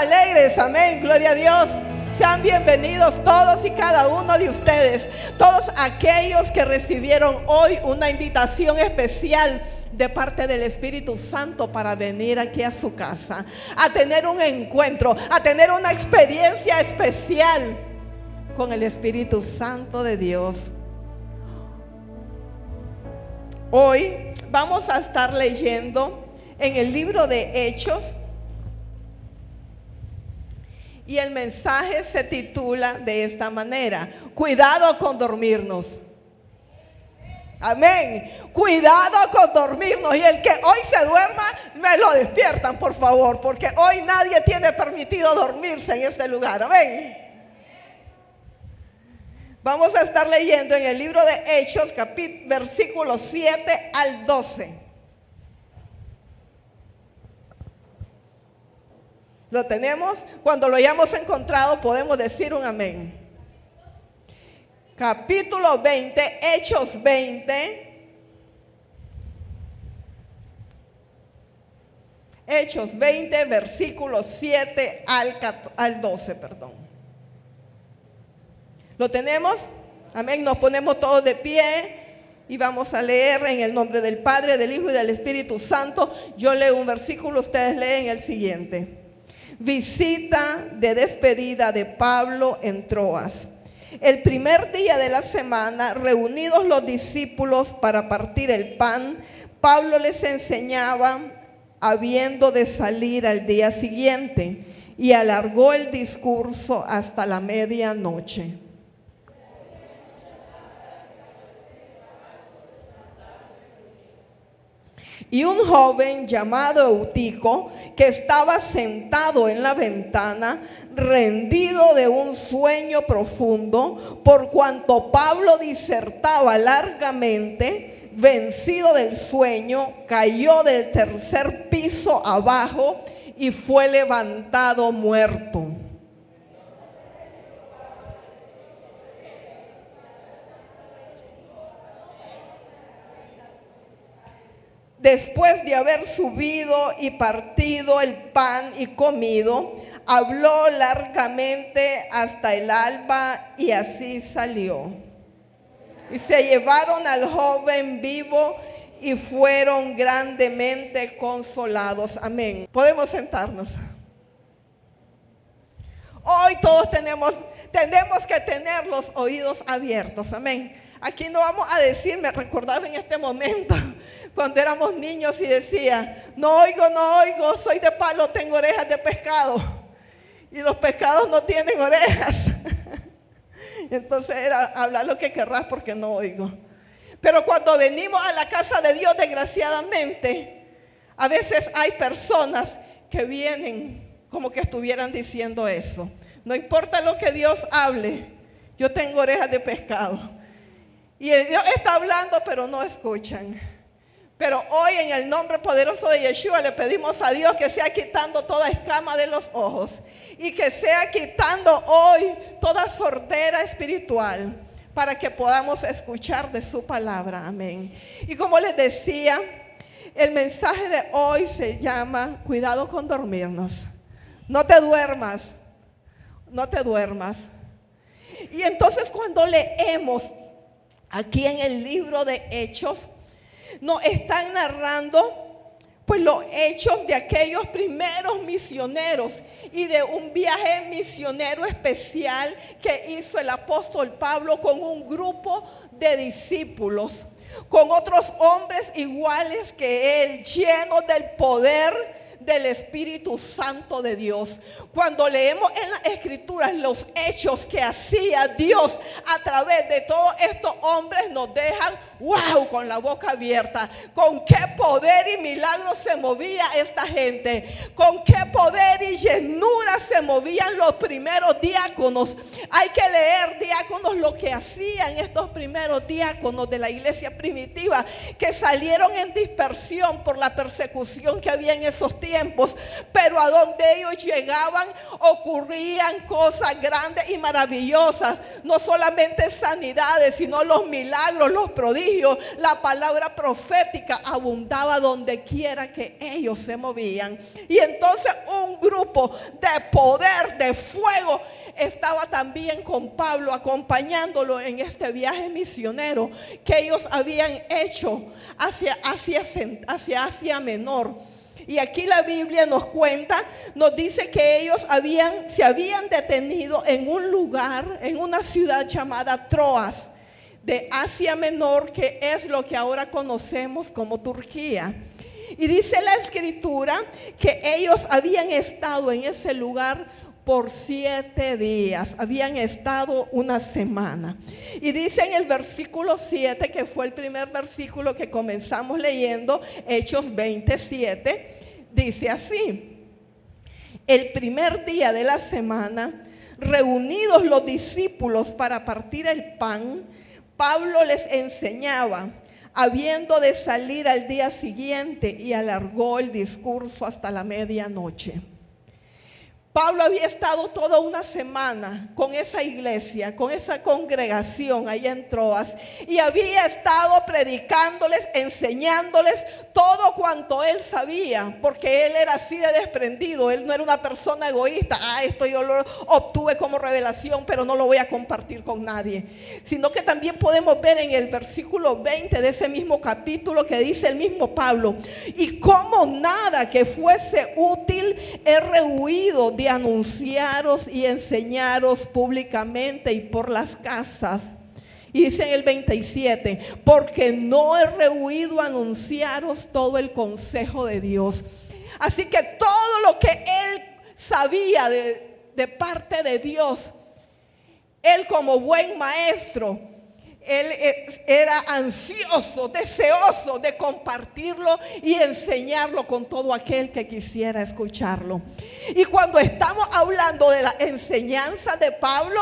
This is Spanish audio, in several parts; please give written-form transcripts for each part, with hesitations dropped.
alegres, amén, gloria a Dios. Sean bienvenidos todos y cada uno de ustedes, todos aquellos que recibieron hoy una invitación especial de parte del Espíritu Santo para venir aquí a su casa, a tener un encuentro, a tener una experiencia especial con el Espíritu Santo de Dios. Hoy vamos a estar leyendo en el libro de Hechos y el mensaje se titula de esta manera: cuidado con dormirnos. Amén. Cuidado con dormirnos. Y el que hoy se duerma, me lo despiertan, por favor, porque hoy nadie tiene permitido dormirse en este lugar. Amén. Vamos a estar leyendo en el libro de Hechos, versículos 7 al 12. ¿Lo tenemos? Cuando lo hayamos encontrado, podemos decir un amén. Capítulo 20, Hechos 20. Hechos 20, versículos 7 al 12, perdón. ¿Lo tenemos? Amén. Nos ponemos todos de pie y vamos a leer en el nombre del Padre, del Hijo y del Espíritu Santo. Yo leo un versículo, ustedes leen el siguiente. Visita de despedida de Pablo en Troas. El primer día de la semana, reunidos los discípulos para partir el pan, Pablo les enseñaba habiendo de salir al día siguiente, y alargó el discurso hasta la medianoche. Y un joven llamado Eutico, que estaba sentado en la ventana, rendido de un sueño profundo, por cuanto Pablo disertaba largamente, vencido del sueño, cayó del tercer piso abajo y fue levantado muerto. Después de haber subido y partido el pan y comido, habló largamente hasta el alba y así salió. Y se llevaron al joven vivo y fueron grandemente consolados. Amén. Podemos sentarnos. Hoy todos tenemos que tener los oídos abiertos. Amén. Aquí no vamos a decir, me recordaba en este momento, cuando éramos niños y decía, no oigo, soy de palo, tengo orejas de pescado. Y los pescados no tienen orejas. Entonces era hablar lo que querrás porque no oigo. Pero cuando venimos a la casa de Dios, desgraciadamente, a veces hay personas que vienen como que estuvieran diciendo eso. No importa lo que Dios hable, yo tengo orejas de pescado. Y el Dios está hablando, pero no escuchan. Pero hoy en el nombre poderoso de Yeshua le pedimos a Dios que sea quitando toda escama de los ojos y que sea quitando hoy toda sordera espiritual para que podamos escuchar de su palabra. Amén. Y como les decía, el mensaje de hoy se llama cuidado con dormirnos. No te duermas, no te duermas. Y entonces cuando leemos aquí en el libro de Hechos, nos están narrando pues los hechos de aquellos primeros misioneros y de un viaje misionero especial que hizo el apóstol Pablo con un grupo de discípulos, con otros hombres iguales que él, llenos del poder del Espíritu Santo de Dios. Cuando leemos en las Escrituras los hechos que hacía Dios a través de todos estos hombres, nos dejan wow, con la boca abierta. Con qué poder y milagro se movía esta gente, con qué poder y llenura se movían los primeros diáconos. Hay que leer, diáconos, lo que hacían estos primeros diáconos de la iglesia primitiva, que salieron en dispersión por la persecución que había en esos tiempos. tiempos, pero a donde ellos llegaban ocurrían cosas grandes y maravillosas, no solamente sanidades, sino los milagros, los prodigios, la palabra profética abundaba donde quiera que ellos se movían. Y entonces un grupo de poder, de fuego, estaba también con Pablo, acompañándolo en este viaje misionero que ellos habían hecho hacia Asia Menor. Y aquí la Biblia nos cuenta, nos dice que ellos se habían detenido en un lugar, en una ciudad llamada Troas, de Asia Menor, que es lo que ahora conocemos como Turquía. Y dice la Escritura que ellos habían estado en ese lugar por 7 días, habían estado una semana. Y dice en el versículo 7, que fue el primer versículo que comenzamos leyendo, Hechos 27, dice así: el primer día de la semana, reunidos los discípulos para partir el pan, Pablo les enseñaba, habiendo de salir al día siguiente, y alargó el discurso hasta la medianoche. Pablo había estado toda una semana con esa iglesia, con esa congregación allá en Troas, y había estado predicándoles, enseñándoles todo cuanto él sabía, porque él era así de desprendido. Él no era una persona egoísta. Esto yo lo obtuve como revelación, pero no lo voy a compartir con nadie. Sino que también podemos ver en el versículo 20 de ese mismo capítulo que dice el mismo Pablo: y como nada que fuese útil he rehuido de anunciaros y enseñaros públicamente y por las casas. Y dice en el 27, porque no he rehuido anunciaros todo el consejo de Dios. Así que todo lo que él sabía de parte de Dios, él como buen maestro, él era ansioso, deseoso de compartirlo y enseñarlo con todo aquel que quisiera escucharlo. Y cuando estamos hablando de la enseñanza de Pablo,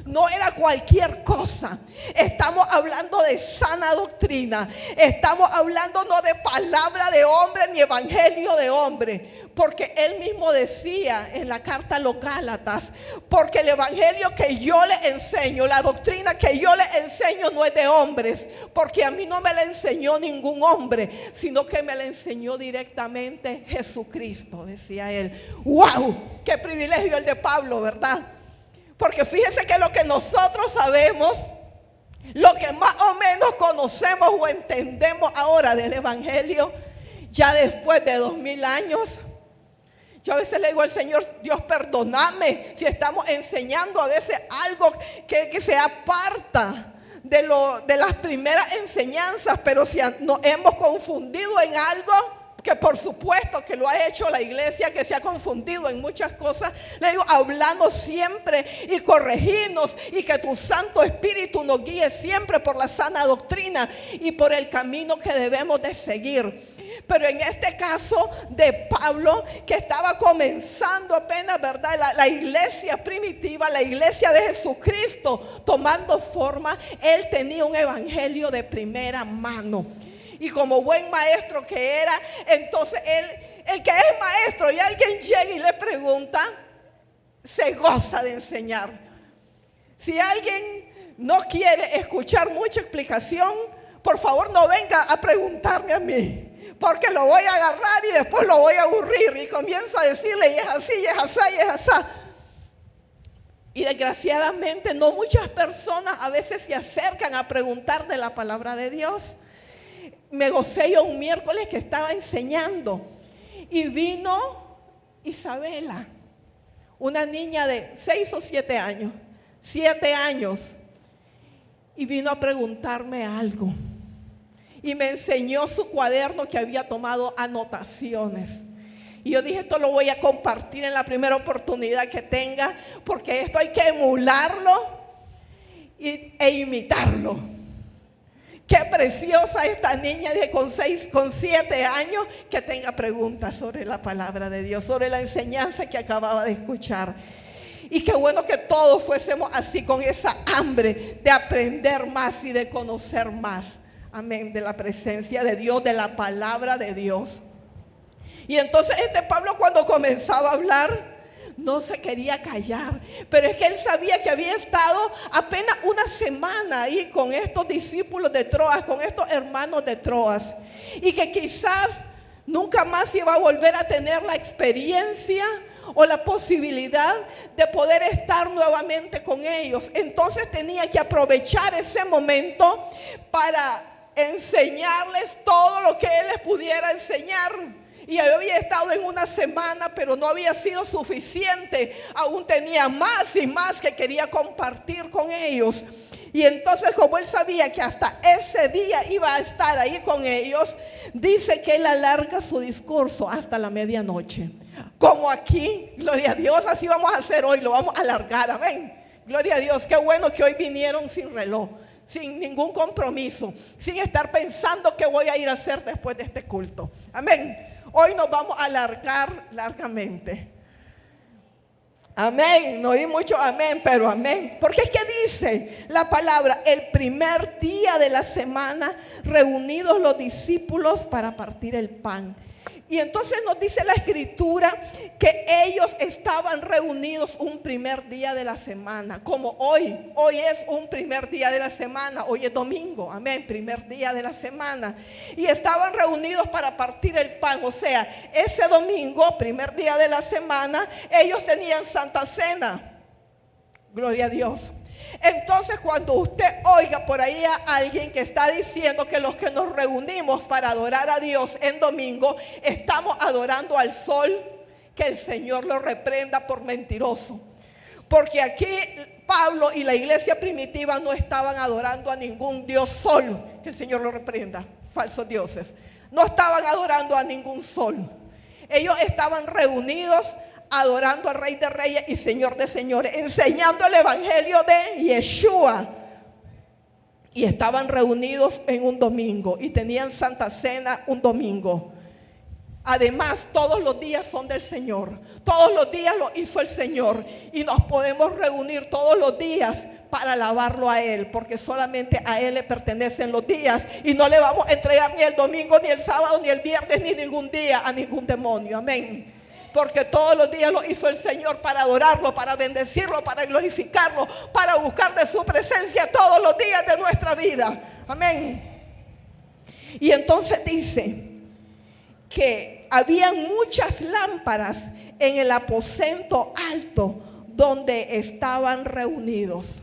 no era cualquier cosa. Estamos hablando de sana doctrina. Estamos hablando no de palabra de hombre ni evangelio de hombre. Porque él mismo decía en la carta a los Gálatas: porque el evangelio que yo les enseño, la doctrina que yo les enseño no es de hombres. Porque a mí no me la enseñó ningún hombre, sino que me la enseñó directamente Jesucristo, decía él. ¡Wow! ¡Qué privilegio el de Pablo!, ¿verdad? Porque fíjense que lo que nosotros sabemos, lo que más o menos conocemos o entendemos ahora del evangelio, ya después de 2000 años, yo a veces le digo al Señor: Dios, perdóname si estamos enseñando a veces algo que se aparta de las primeras enseñanzas, pero si nos hemos confundido en algo, que por supuesto que lo ha hecho la iglesia, que se ha confundido en muchas cosas, le digo: hablando siempre y corregirnos, y que tu Santo Espíritu nos guíe siempre por la sana doctrina y por el camino que debemos de seguir. Pero en este caso de Pablo, que estaba comenzando apenas, ¿verdad?, la iglesia primitiva, la iglesia de Jesucristo tomando forma, él tenía un evangelio de primera mano. Y como buen maestro que era, entonces el que es maestro y alguien llega y le pregunta, se goza de enseñar. Si alguien no quiere escuchar mucha explicación, por favor no venga a preguntarme a mí, porque lo voy a agarrar y después lo voy a aburrir y comienzo a decirle: y es así, y es así, y es así. Y desgraciadamente no muchas personas a veces se acercan a preguntar de la palabra de Dios. Me gocé yo un miércoles que estaba enseñando y vino Isabela, una niña de 6 o 7 años, 7 años, y vino a preguntarme algo. Y me enseñó su cuaderno que había tomado anotaciones. Y yo dije: esto lo voy a compartir en la primera oportunidad que tenga, porque esto hay que emularlo e imitarlo. Qué preciosa esta niña con 7 años que tenga preguntas sobre la palabra de Dios, sobre la enseñanza que acababa de escuchar. Y qué bueno que todos fuésemos así, con esa hambre de aprender más y de conocer más. Amén, de la presencia de Dios, de la palabra de Dios. Y entonces Pablo, cuando comenzaba a hablar, no se quería callar, pero es que él sabía que había estado apenas una semana ahí con estos discípulos de Troas, con estos hermanos de Troas, y que quizás nunca más iba a volver a tener la experiencia o la posibilidad de poder estar nuevamente con ellos. Entonces tenía que aprovechar ese momento para enseñarles todo lo que él les pudiera enseñar. Y había estado en una semana, pero no había sido suficiente. Aún tenía más y más que quería compartir con ellos. Y entonces, como él sabía que hasta ese día iba a estar ahí con ellos, dice que él alarga su discurso hasta la medianoche. Como aquí, gloria a Dios, así vamos a hacer hoy, lo vamos a alargar, amén. Gloria a Dios, qué bueno que hoy vinieron sin reloj, sin ningún compromiso, sin estar pensando qué voy a ir a hacer después de este culto, amén. Hoy nos vamos a alargar largamente. Amén, no oí mucho amén, pero amén. Porque es que dice la palabra, el primer día de la semana, reunidos los discípulos para partir el pan. Y entonces nos dice la escritura que ellos estaban reunidos un primer día de la semana, como hoy. Hoy es un primer día de la semana, hoy es domingo, amén, primer día de la semana. Y estaban reunidos para partir el pan, o sea, ese domingo, primer día de la semana, ellos tenían Santa Cena. Gloria a Dios. Entonces, cuando usted oiga por ahí a alguien que está diciendo que los que nos reunimos para adorar a Dios en domingo, estamos adorando al sol, que el Señor lo reprenda por mentiroso. Porque aquí Pablo y la iglesia primitiva no estaban adorando a ningún Dios sol, que el Señor lo reprenda, falsos dioses. No estaban adorando a ningún sol. Ellos estaban reunidos adorando al Rey de Reyes y Señor de Señores, enseñando el evangelio de Yeshua. Y estaban reunidos en un domingo y tenían Santa Cena un domingo. Además, todos los días son del Señor. Todos los días lo hizo el Señor. Y nos podemos reunir todos los días para alabarlo a Él, porque solamente a Él le pertenecen los días. Y no le vamos a entregar ni el domingo, ni el sábado, ni el viernes, ni ningún día a ningún demonio. Amén. Porque todos los días lo hizo el Señor para adorarlo, para bendecirlo, para glorificarlo, para buscar de su presencia todos los días de nuestra vida. Amén. Y entonces dice que había muchas lámparas en el aposento alto donde estaban reunidos.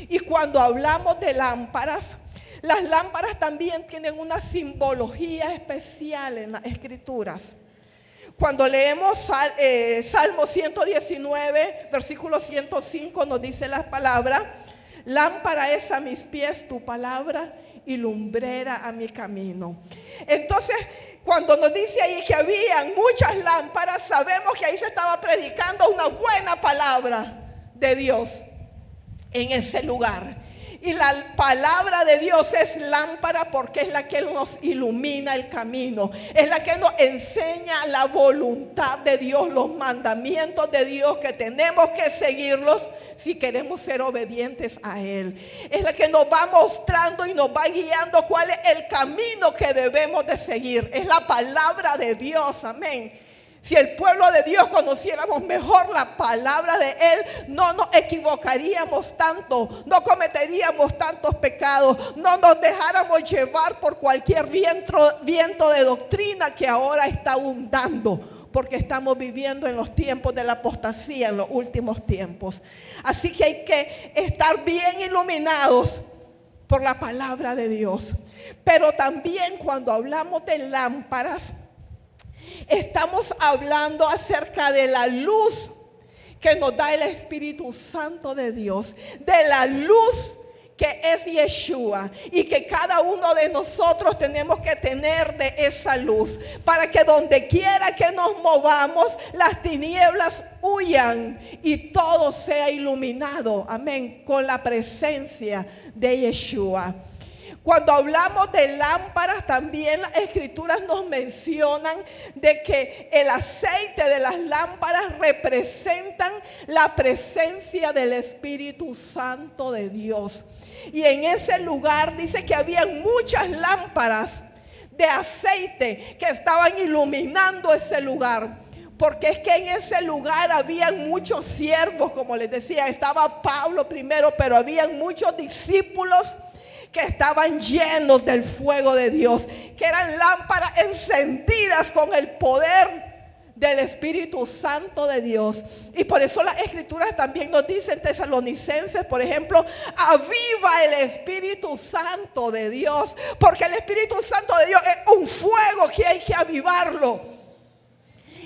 Y cuando hablamos de lámparas, las lámparas también tienen una simbología especial en las Escrituras. Cuando leemos Salmo 119, versículo 105, nos dice la palabra: lámpara es a mis pies tu palabra y lumbrera a mi camino. Entonces, cuando nos dice ahí que habían muchas lámparas, sabemos que ahí se estaba predicando una buena palabra de Dios en ese lugar. Y la palabra de Dios es lámpara porque es la que nos ilumina el camino. Es la que nos enseña la voluntad de Dios, los mandamientos de Dios que tenemos que seguirlos si queremos ser obedientes a Él. Es la que nos va mostrando y nos va guiando cuál es el camino que debemos de seguir. Es la palabra de Dios, amén. Si el pueblo de Dios conociéramos mejor la palabra de Él, no nos equivocaríamos tanto, no cometeríamos tantos pecados, no nos dejáramos llevar por cualquier viento de doctrina que ahora está abundando, porque estamos viviendo en los tiempos de la apostasía, en los últimos tiempos. Así que hay que estar bien iluminados por la palabra de Dios. Pero también cuando hablamos de lámparas, estamos hablando acerca de la luz que nos da el Espíritu Santo de Dios, de la luz que es Yeshua, y que cada uno de nosotros tenemos que tener de esa luz, para que donde quiera que nos movamos, las tinieblas huyan y todo sea iluminado, amén, con la presencia de Yeshua. Cuando hablamos de lámparas, también las Escrituras nos mencionan de que el aceite de las lámparas representan la presencia del Espíritu Santo de Dios. Y en ese lugar dice que había muchas lámparas de aceite que estaban iluminando ese lugar. Porque es que en ese lugar habían muchos siervos, como les decía, estaba Pablo primero, pero habían muchos discípulos que estaban llenos del fuego de Dios, que eran lámparas encendidas con el poder del Espíritu Santo de Dios. Y por eso las Escrituras también nos dicen, Tesalonicenses, por ejemplo, aviva el Espíritu Santo de Dios, porque el Espíritu Santo de Dios es un fuego que hay que avivarlo.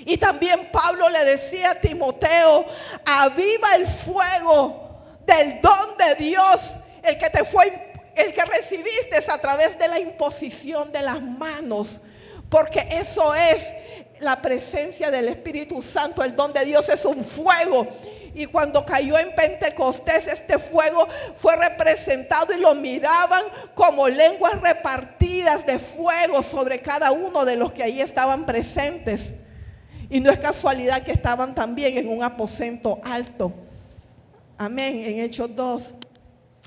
Y también Pablo le decía a Timoteo, aviva el fuego del don de Dios, el que recibiste a través de la imposición de las manos, porque eso es la presencia del Espíritu Santo. El don de Dios es un fuego. Y cuando cayó en Pentecostés, este fuego fue representado y lo miraban como lenguas repartidas de fuego sobre cada uno de los que ahí estaban presentes. Y no es casualidad que estaban también en un aposento alto. Amén, en Hechos 2.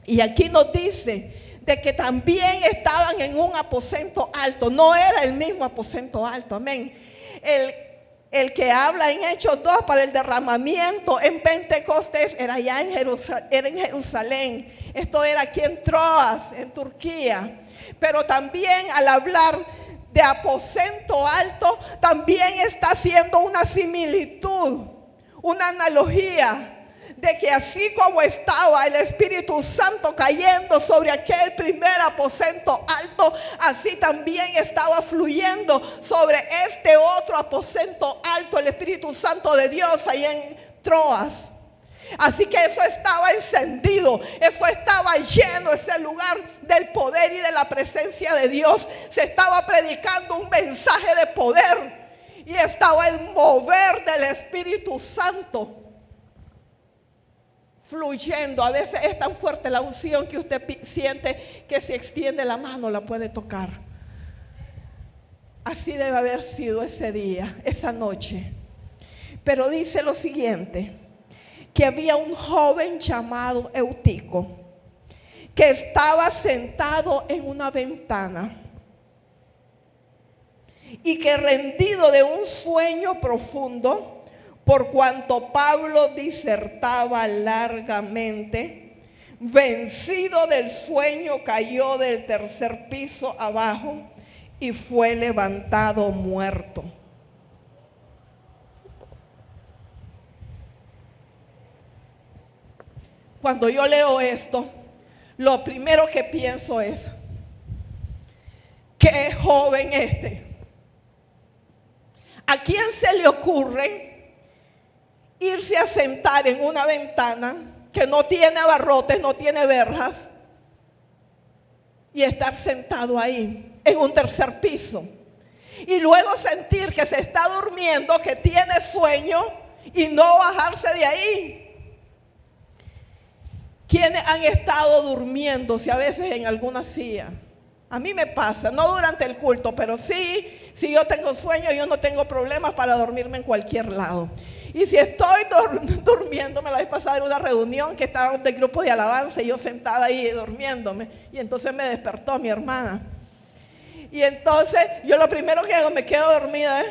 Y aquí nos dice de que también estaban en un aposento alto. No era el mismo aposento alto, amén. El que habla en Hechos 2 para el derramamiento en Pentecostés era allá en Jerusalén. Esto era aquí en Troas, en Turquía. Pero también al hablar de aposento alto, también está haciendo una similitud, una analogía, de que así como estaba el Espíritu Santo cayendo sobre aquel primer aposento alto, así también estaba fluyendo sobre este otro aposento alto, el Espíritu Santo de Dios ahí en Troas. Así que eso estaba encendido, eso estaba lleno, ese lugar del poder y de la presencia de Dios. Se estaba predicando un mensaje de poder y estaba el mover del Espíritu Santo fluyendo. A veces es tan fuerte la unción que usted siente que si extiende la mano la puede tocar. Así debe haber sido ese día, esa noche. Pero dice lo siguiente, que había un joven llamado Eutico que estaba sentado en una ventana y que, rendido de un sueño profundo, por cuanto Pablo disertaba largamente, vencido del sueño, cayó del tercer piso abajo y fue levantado muerto. Cuando yo leo esto, lo primero que pienso es, qué joven este. ¿A quién se le ocurre irse a sentar en una ventana que no tiene barrotes, no tiene verjas, y estar sentado ahí en un tercer piso? Y luego sentir que se está durmiendo, que tiene sueño, y no bajarse de ahí. ¿Quiénes han estado durmiéndose a veces en alguna silla? A mí me pasa, no durante el culto, pero sí, si yo tengo sueño, yo no tengo problemas para dormirme en cualquier lado. Y si estoy durmiéndome, la vez pasada era una reunión que estábamos de grupo de alabanza y yo sentada ahí durmiéndome. Y entonces me despertó mi hermana. Y entonces yo lo primero que hago, me quedo dormida,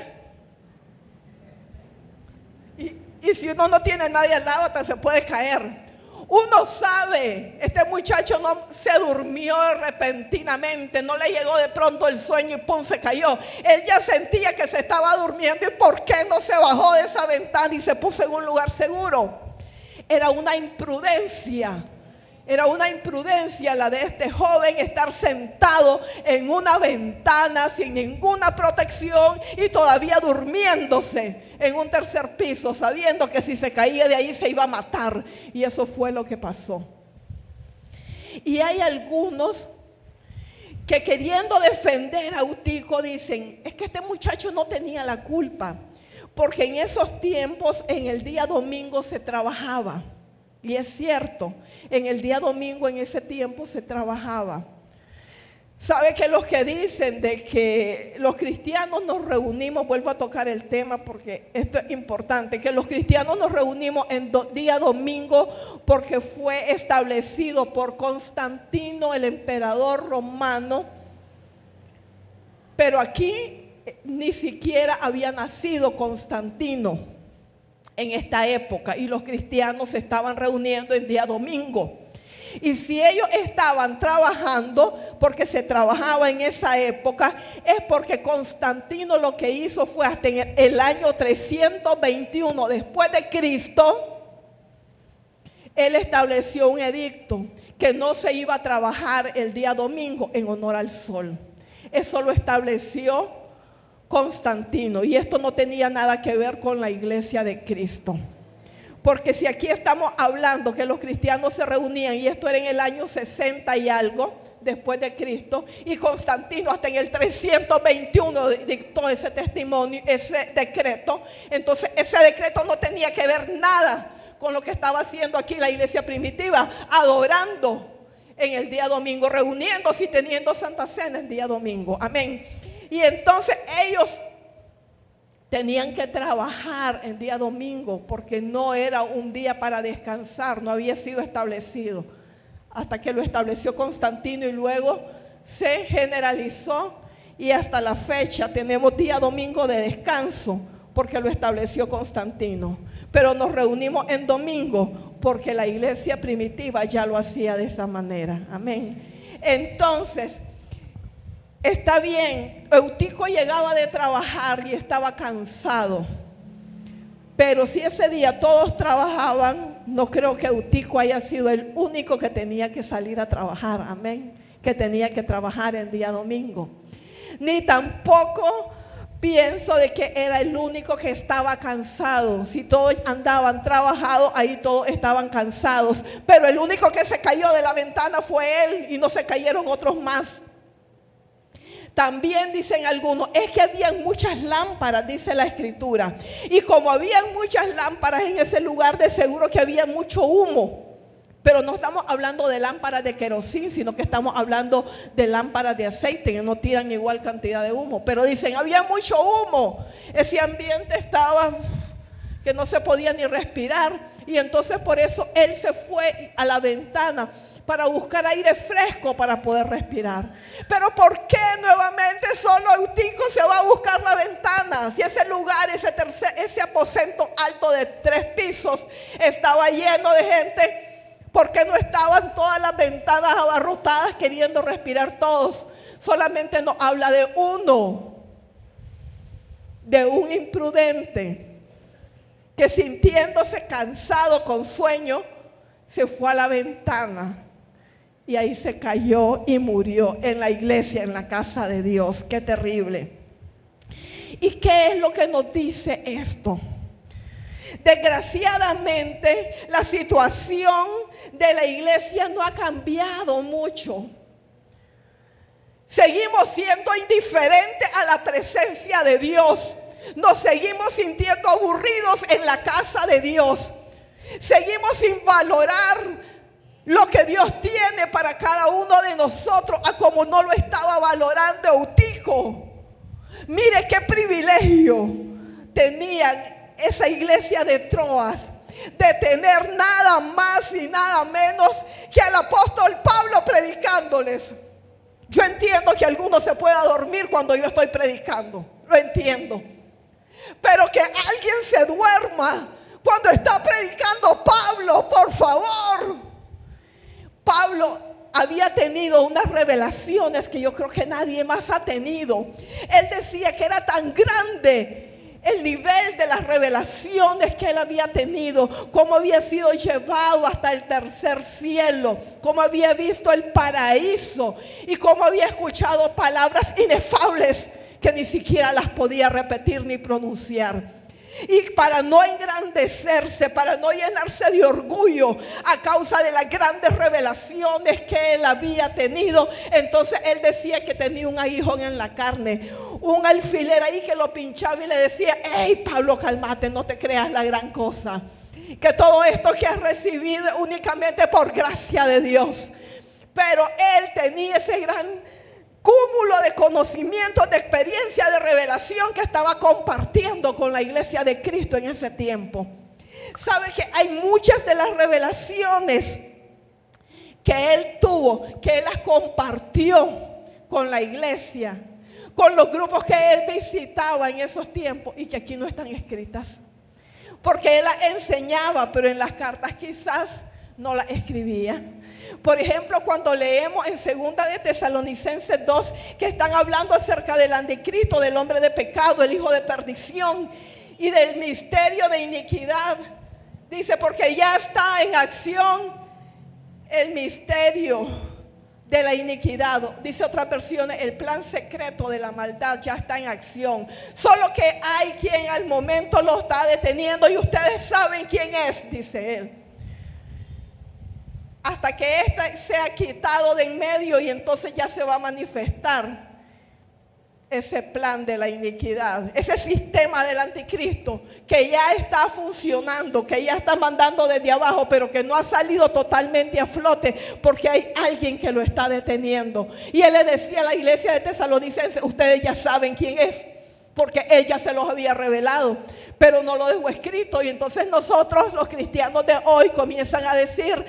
Y si uno no tiene nadie al lado, hasta se puede caer. Uno sabe, este muchacho no se durmió repentinamente, no le llegó de pronto el sueño y ¡pum!, se cayó. Él ya sentía que se estaba durmiendo, y ¿por qué no se bajó de esa ventana y se puso en un lugar seguro? Era una imprudencia la de este joven, estar sentado en una ventana sin ninguna protección y todavía durmiéndose en un tercer piso, sabiendo que si se caía de ahí se iba a matar. Y eso fue lo que pasó. Y hay algunos que, queriendo defender a Eutico, dicen, es que este muchacho no tenía la culpa, porque en esos tiempos, en el día domingo se trabajaba. Y es cierto, en el día domingo en ese tiempo se trabajaba. ¿Sabe que los que dicen de que los cristianos nos reunimos, vuelvo a tocar el tema porque esto es importante, que los cristianos nos reunimos en día domingo porque fue establecido por Constantino, el emperador romano, Pero aquí ni siquiera había nacido Constantino en esta época y los cristianos se estaban reuniendo en día domingo. Y si ellos estaban trabajando, porque se trabajaba en esa época, es porque Constantino lo que hizo fue hasta en el año 321 después de Cristo, él estableció un edicto que no se iba a trabajar el día domingo en honor al sol. Eso lo estableció Constantino y esto no tenía nada que ver con la iglesia de Cristo. Porque si aquí estamos hablando que los cristianos se reunían y esto era en el año 60 y algo después de Cristo, y Constantino hasta en el 321 dictó ese testimonio, ese decreto, entonces ese decreto no tenía que ver nada con lo que estaba haciendo aquí la iglesia primitiva, adorando en el día domingo, reuniéndose y teniendo Santa Cena el día domingo. Amén. Y entonces ellos tenían que trabajar el día domingo porque no era un día para descansar, no había sido establecido hasta que lo estableció Constantino y luego se generalizó y hasta la fecha tenemos día domingo de descanso porque lo estableció Constantino. Pero nos reunimos en domingo porque la iglesia primitiva ya lo hacía de esa manera. Amén. Entonces, está bien, Eutico llegaba de trabajar y estaba cansado. Pero si ese día todos trabajaban, no creo que Eutico haya sido el único que tenía que salir a trabajar. Amén. Que tenía que trabajar el día domingo. Ni tampoco pienso de que era el único que estaba cansado. Si todos andaban trabajados, ahí todos estaban cansados. Pero el único que se cayó de la ventana fue él y no se cayeron otros más. También dicen algunos, es que habían muchas lámparas, dice la escritura. Y como habían muchas lámparas en ese lugar, de seguro que había mucho humo. Pero no estamos hablando de lámparas de querosín, sino que estamos hablando de lámparas de aceite que no tiran igual cantidad de humo. Pero dicen, había mucho humo. Ese ambiente estaba que no se podía ni respirar. Y entonces por eso él se fue a la ventana para buscar aire fresco para poder respirar. Pero ¿por qué nuevamente solo Eutico se va a buscar la ventana? Si ese lugar, ese aposento alto de 3 pisos estaba lleno de gente, ¿por qué no estaban todas las ventanas abarrotadas queriendo respirar todos? Solamente nos habla de uno, de un imprudente que sintiéndose cansado con sueño, se fue a la ventana y ahí se cayó y murió en la iglesia, en la casa de Dios. ¡Qué terrible! ¿Y qué es lo que nos dice esto? Desgraciadamente, la situación de la iglesia no ha cambiado mucho. Seguimos siendo indiferentes a la presencia de Dios. Nos seguimos sintiendo aburridos en la casa de Dios. Seguimos sin valorar lo que Dios tiene para cada uno de nosotros, a como no lo estaba valorando Eutico. Mire qué privilegio tenían esa iglesia de Troas, de tener nada más y nada menos que al apóstol Pablo predicándoles. Yo entiendo que alguno se pueda dormir cuando yo estoy predicando, lo entiendo. Pero que alguien se duerma cuando está predicando Pablo, por favor. Pablo había tenido unas revelaciones que yo creo que nadie más ha tenido. Él decía que era tan grande el nivel de las revelaciones que él había tenido, cómo había sido llevado hasta el tercer cielo, cómo había visto el paraíso y cómo había escuchado palabras inefables que ni siquiera las podía repetir ni pronunciar. Y para no engrandecerse, para no llenarse de orgullo a causa de las grandes revelaciones que él había tenido, entonces él decía que tenía un aguijón en la carne, un alfiler ahí que lo pinchaba y le decía: hey Pablo, cálmate, no te creas la gran cosa, que todo esto que has recibido es únicamente por gracia de Dios. Pero él tenía ese gran cúmulo de conocimientos, de experiencia, de revelación que estaba compartiendo con la iglesia de Cristo en ese tiempo. ¿Sabe que hay muchas de las revelaciones que él tuvo, que él las compartió con la iglesia? con los grupos que él visitaba en esos tiempos y que aquí no están escritas. Porque él las enseñaba, pero en las cartas quizás no las escribía. Por ejemplo, cuando leemos en 2 de Tesalonicenses 2, que están hablando acerca del anticristo, del hombre de pecado, el hijo de perdición y del misterio de iniquidad. Dice, porque ya está en acción el misterio de la iniquidad. Dice otras versiones, el plan secreto de la maldad ya está en acción. Solo que hay quien al momento lo está deteniendo y ustedes saben quién es, dice él. Hasta que éste sea quitado de en medio y entonces ya se va a manifestar ese plan de la iniquidad, ese sistema del anticristo que ya está funcionando, que ya está mandando desde abajo, pero que no ha salido totalmente a flote porque hay alguien que lo está deteniendo. Y él le decía a la iglesia de Tesalonicenses, ustedes ya saben quién es, porque él ya se los había revelado, pero no lo dejó escrito. Y entonces nosotros, los cristianos de hoy, comienzan a decir,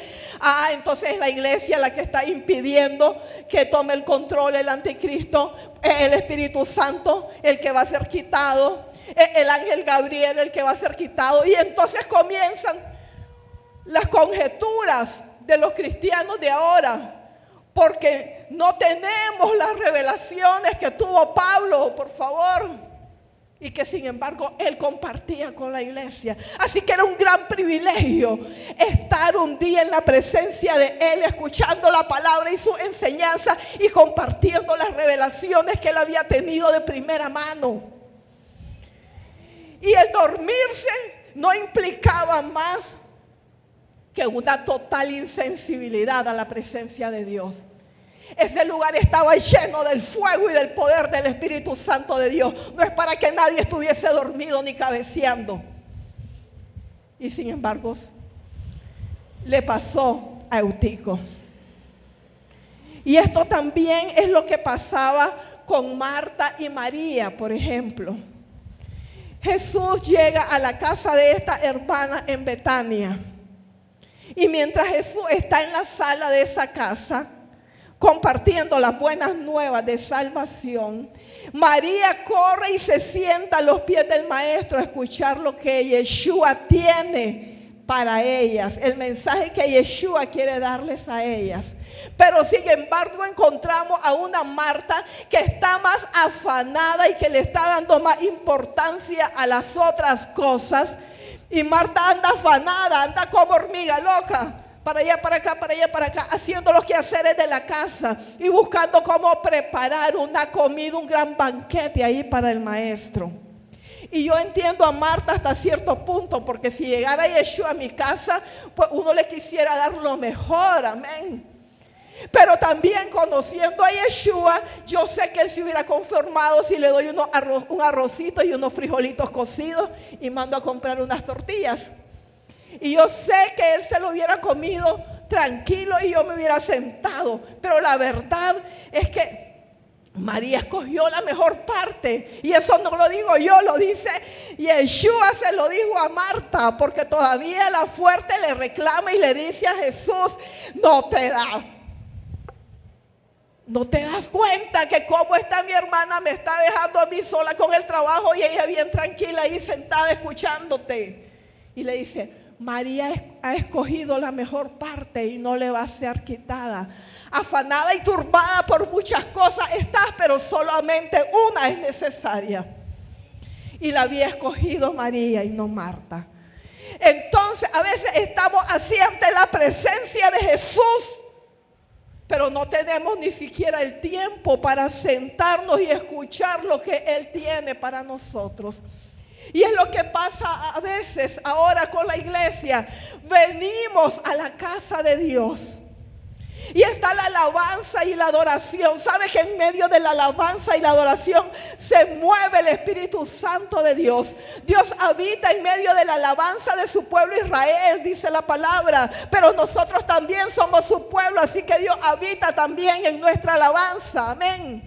entonces es la iglesia la que está impidiendo que tome el control el anticristo, el Espíritu Santo el que va a ser quitado, el ángel Gabriel el que va a ser quitado. Y entonces comienzan las conjeturas de los cristianos de ahora, porque no tenemos las revelaciones que tuvo Pablo, por favor, y que sin embargo él compartía con la iglesia. Así que era un gran privilegio estar un día en la presencia de él, escuchando la palabra y su enseñanza y compartiendo las revelaciones que él había tenido de primera mano. Y el dormirse no implicaba más que una total insensibilidad a la presencia de Dios. Ese lugar estaba lleno del fuego y del poder del Espíritu Santo de Dios. No es para que nadie estuviese dormido ni cabeceando. Y sin embargo, le pasó a Eutico. Y esto también es lo que pasaba con Marta y María, por ejemplo. Jesús llega a la casa de esta hermana en Betania. Y mientras Jesús está en la sala de esa casa, compartiendo las buenas nuevas de salvación, María corre y se sienta a los pies del maestro a escuchar lo que Yeshua tiene para ellas, el mensaje que Yeshua quiere darles a ellas. Pero sin embargo encontramos a una Marta que está más afanada y que le está dando más importancia a las otras cosas. Y Marta anda afanada, anda como hormiga loca, para allá, para acá, para allá, para acá, haciendo los quehaceres de la casa y buscando cómo preparar una comida, un gran banquete ahí para el maestro. Y yo entiendo a Marta hasta cierto punto, porque si llegara Yeshua a mi casa, pues uno le quisiera dar lo mejor, amén. Pero también conociendo a Yeshua, yo sé que él se hubiera conformado si le doy un arrocito y unos frijolitos cocidos y mando a comprar unas tortillas. Y yo sé que él se lo hubiera comido tranquilo y yo me hubiera sentado. Pero la verdad es que María escogió la mejor parte. Y eso no lo digo yo, lo dice Yeshua, se lo dijo a Marta. Porque todavía la fuerte le reclama y le dice a Jesús, no te das cuenta que cómo está mi hermana, me está dejando a mí sola con el trabajo y ella bien tranquila ahí sentada escuchándote. Y le dice, María ha escogido la mejor parte y no le va a ser quitada. Afanada y turbada por muchas cosas estás, pero solamente una es necesaria. Y la había escogido María y no Marta. Entonces a veces estamos así ante la presencia de Jesús, pero no tenemos ni siquiera el tiempo para sentarnos y escuchar lo que Él tiene para nosotros. Y es lo que pasa a veces ahora con la iglesia. Venimos a la casa de Dios y está la alabanza y la adoración. ¿Sabe que en medio de la alabanza y la adoración se mueve el Espíritu Santo de Dios? Dios habita en medio de la alabanza de su pueblo Israel, dice la palabra. Pero nosotros también somos su pueblo, así que Dios habita también en nuestra alabanza. Amén.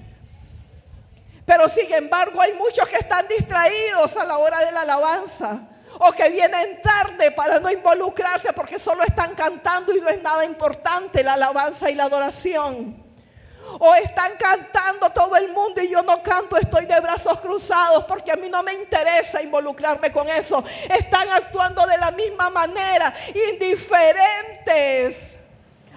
Pero sin embargo hay muchos que están distraídos a la hora de la alabanza, o que vienen tarde para no involucrarse porque solo están cantando y no es nada importante la alabanza y la adoración. O están cantando todo el mundo mundo y yo no canto, estoy de brazos cruzados porque a mí no me interesa involucrarme con eso. Están actuando de la misma manera, indiferentes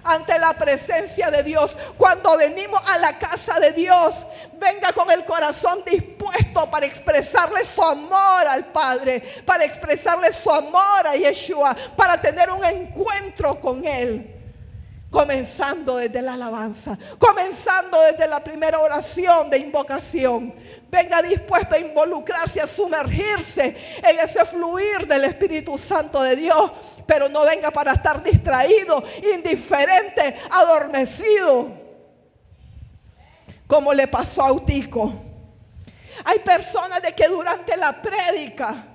ante la presencia de Dios. Cuando venimos a la casa de Dios, venga con el corazón dispuesto para expresarle su amor al Padre, para expresarle su amor a Yeshua, para tener un encuentro con Él. Comenzando desde la alabanza, comenzando desde la primera oración de invocación. Venga dispuesto a involucrarse, a sumergirse en ese fluir del Espíritu Santo de Dios. Pero no venga para estar distraído, indiferente, adormecido, como le pasó a Eutico. Hay personas de que durante la prédica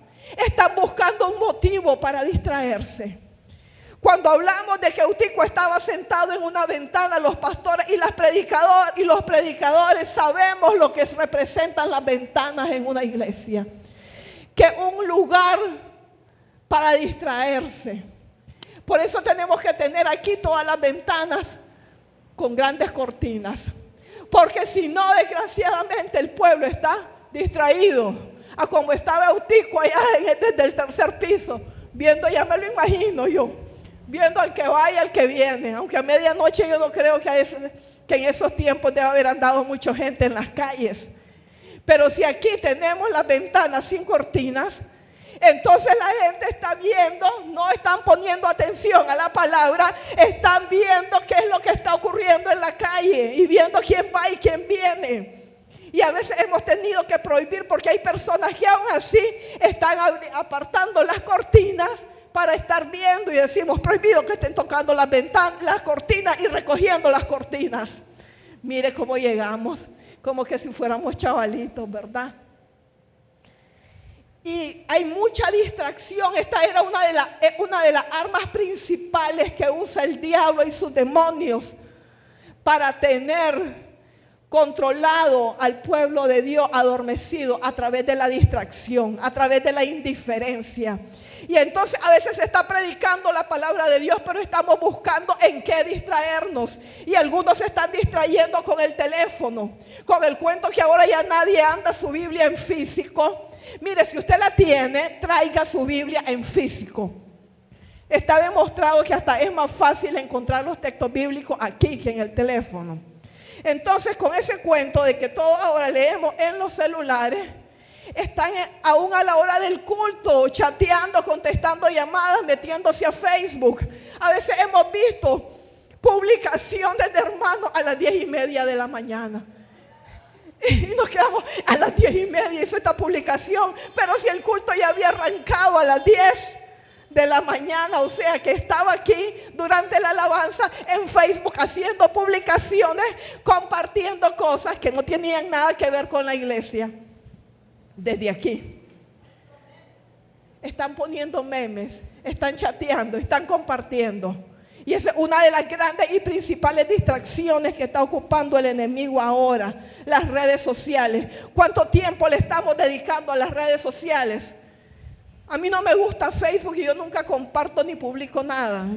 están buscando un motivo para distraerse. Cuando hablamos de que Eutico estaba sentado en una ventana, los pastores y los predicadores sabemos lo que representan las ventanas en una iglesia. Que es un lugar para distraerse. Por eso tenemos que tener aquí todas las ventanas con grandes cortinas. Porque si no, desgraciadamente el pueblo está distraído. A como estaba Eutico allá desde el tercer piso, viendo, ya me lo imagino yo, viendo al que va y al que viene. Aunque a medianoche yo no creo que en esos tiempos debe haber andado mucha gente en las calles. Pero si aquí tenemos las ventanas sin cortinas, entonces la gente está viendo, no están poniendo atención a la palabra, están viendo qué es lo que está ocurriendo en la calle y viendo quién va y quién viene. Y a veces hemos tenido que prohibir porque hay personas que aún así están apartando las cortinas para estar viendo, y decimos prohibido que estén tocando las ventanas, las cortinas y recogiendo las cortinas. Mire cómo llegamos, como que si fuéramos chavalitos, ¿verdad? Y hay mucha distracción. Esta era una de las armas principales que usa el diablo y sus demonios para tener controlado al pueblo de Dios adormecido a través de la distracción, a través de la indiferencia. Y entonces a veces se está predicando la palabra de Dios, pero estamos buscando en qué distraernos. Y algunos se están distrayendo con el teléfono, con el cuento que ahora ya nadie anda su Biblia en físico. Mire, si usted la tiene, traiga su Biblia en físico. Está demostrado que hasta es más fácil encontrar los textos bíblicos aquí que en el teléfono. Entonces, con ese cuento de que todo ahora leemos en los celulares, están aún a la hora del culto chateando, contestando llamadas, metiéndose a Facebook. A veces hemos visto publicaciones de hermanos a las 10:30 de la mañana. Y nos quedamos a las 10:30, hizo esta publicación, pero si el culto ya había arrancado a las 10 de la mañana, o sea que estaba aquí durante la alabanza en Facebook haciendo publicaciones, compartiendo cosas que no tenían nada que ver con la iglesia. Desde aquí están poniendo memes, están chateando, están compartiendo. Y esa es una de las grandes y principales distracciones que está ocupando el enemigo ahora, las redes sociales. ¿Cuánto tiempo le estamos dedicando a las redes sociales? A mí no me gusta Facebook y yo nunca comparto ni publico nada.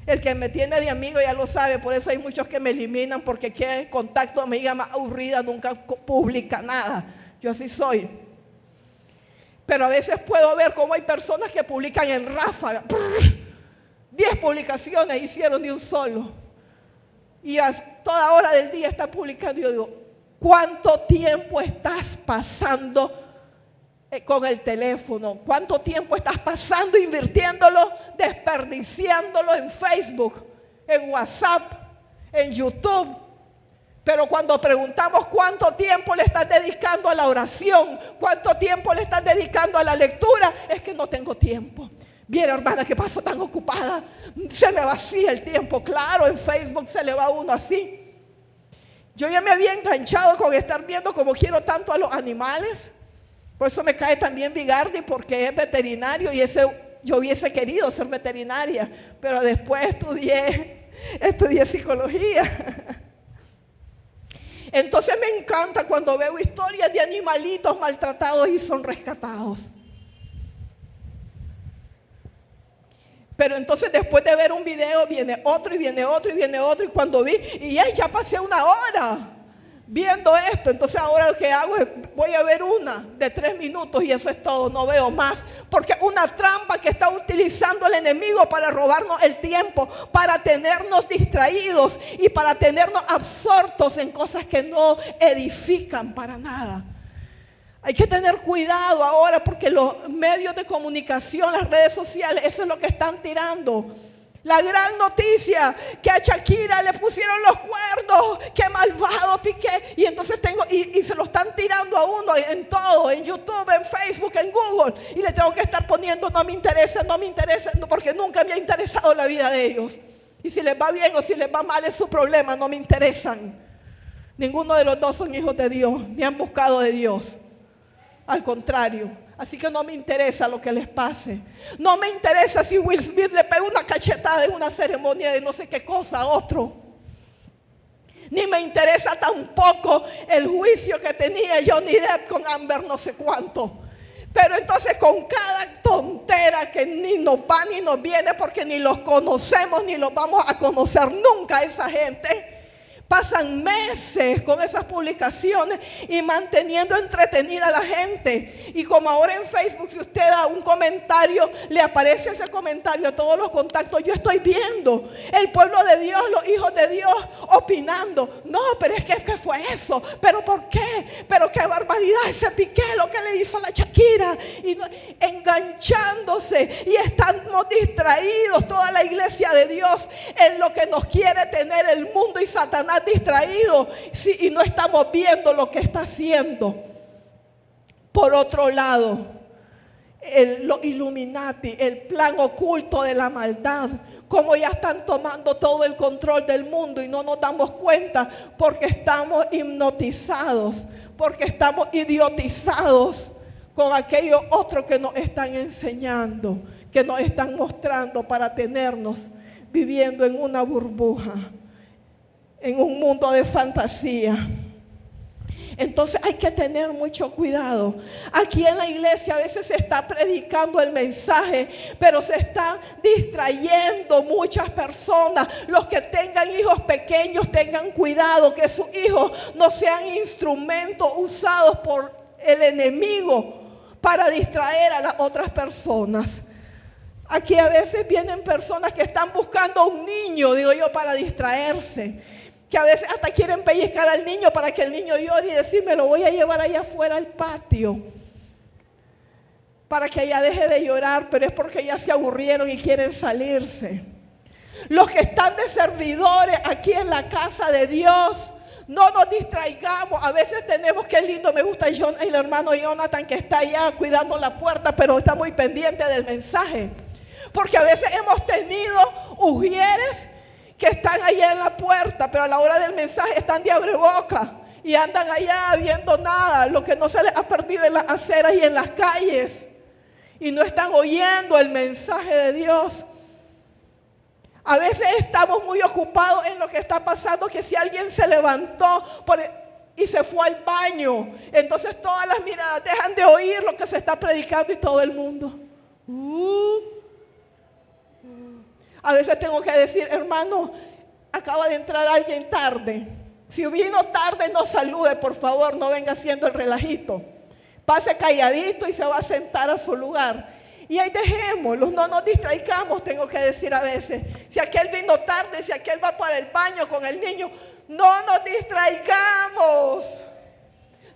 El que me tiene de amigo ya lo sabe, por eso hay muchos que me eliminan porque quieren contacto, me diga más aburrida, nunca publica nada. Yo así soy. Pero a veces puedo ver cómo hay personas que publican en ráfaga. 10 publicaciones hicieron de un solo. Y a toda hora del día está publicando. Yo digo, ¿cuánto tiempo estás pasando con el teléfono? ¿Cuánto tiempo estás pasando invirtiéndolo, desperdiciándolo en Facebook, en WhatsApp, en YouTube? Pero cuando preguntamos cuánto tiempo le estás dedicando a la oración, cuánto tiempo le estás dedicando a la lectura, es que no tengo tiempo. Bien, hermana, que paso tan ocupada, se me vacía el tiempo. Claro, en Facebook se le va a uno así. Yo ya me había enganchado con estar viendo como quiero tanto a los animales. Por eso me cae también Vigardi, porque es veterinario y yo hubiese querido ser veterinaria, pero después estudié psicología. Entonces me encanta cuando veo historias de animalitos maltratados y son rescatados. Pero entonces después de ver un video viene otro y viene otro y viene otro, y cuando vi, y ya pasé una hora viendo esto. Entonces ahora lo que hago es, voy a ver una de 3 minutos y eso es todo, no veo más. Porque es una trampa que está utilizando el enemigo para robarnos el tiempo, para tenernos distraídos y para tenernos absortos en cosas que no edifican para nada. Hay que tener cuidado ahora porque los medios de comunicación, las redes sociales, eso es lo que están tirando. La gran noticia, que a Shakira le pusieron los cuernos, qué malvado Piqué. Y entonces y se lo están tirando a uno en todo, en YouTube, en Facebook, en Google. Y le tengo que estar poniendo, no me interesa, porque nunca me ha interesado la vida de ellos. Y si les va bien o si les va mal es su problema, no me interesan. Ninguno de los dos son hijos de Dios, ni han buscado de Dios. Al contrario. Así que no me interesa lo que les pase. No me interesa si Will Smith le pega una cachetada en una ceremonia de no sé qué cosa a otro. Ni me interesa tampoco el juicio que tenía Johnny Depp con Amber no sé cuánto. Pero entonces con cada tontera que ni nos va ni nos viene, porque ni los conocemos ni los vamos a conocer nunca a esa gente. Pasan meses con esas publicaciones y manteniendo entretenida a la gente. Y como ahora en Facebook, si usted da un comentario, le aparece ese comentario a todos los contactos. Yo estoy viendo el pueblo de Dios, los hijos de Dios opinando. No, pero es que ¿qué fue eso? ¿Pero por qué? ¿Pero qué barbaridad ese Piqué, lo que le hizo a la Shakira? Y enganchándose y estamos distraídos toda la iglesia de Dios en lo que nos quiere tener el mundo y Satanás distraído, sí, y no estamos viendo lo que está haciendo. Por otro lado, los Illuminati, el plan oculto de la maldad, como ya están tomando todo el control del mundo y no nos damos cuenta porque estamos hipnotizados, porque estamos idiotizados con aquellos otros que nos están enseñando, que nos están mostrando para tenernos viviendo en una burbuja, en un mundo de fantasía. Entonces hay que tener mucho cuidado. Aquí en la iglesia a veces se está predicando el mensaje, pero se están distrayendo muchas personas. Los que tengan hijos pequeños tengan cuidado que sus hijos no sean instrumentos usados por el enemigo para distraer a las otras personas. Aquí a veces vienen personas que están buscando a un niño, digo yo, para distraerse. Que a veces hasta quieren pellizcar al niño para que el niño llore y decir, me lo voy a llevar allá afuera al patio para que ella deje de llorar, pero es porque ya se aburrieron y quieren salirse. Los que están de servidores aquí en la casa de Dios, no nos distraigamos. A veces tenemos, qué lindo, me gusta el hermano Jonathan que está allá cuidando la puerta, pero está muy pendiente del mensaje. Porque a veces hemos tenido ujieres que están allá en la puerta, pero a la hora del mensaje están de abreboca y andan allá viendo nada, lo que no se les ha perdido en las aceras y en las calles, y no están oyendo el mensaje de Dios. A veces estamos muy ocupados en lo que está pasando, que si alguien se levantó y se fue al baño, entonces todas las miradas dejan de oír lo que se está predicando y todo el mundo. A veces tengo que decir, hermano, acaba de entrar alguien tarde. Si vino tarde, no salude, por favor, no venga haciendo el relajito. Pase calladito y se va a sentar a su lugar. Y ahí dejémoslo, no nos distraigamos, tengo que decir a veces. Si aquel vino tarde, si aquel va para el baño con el niño, no nos distraigamos.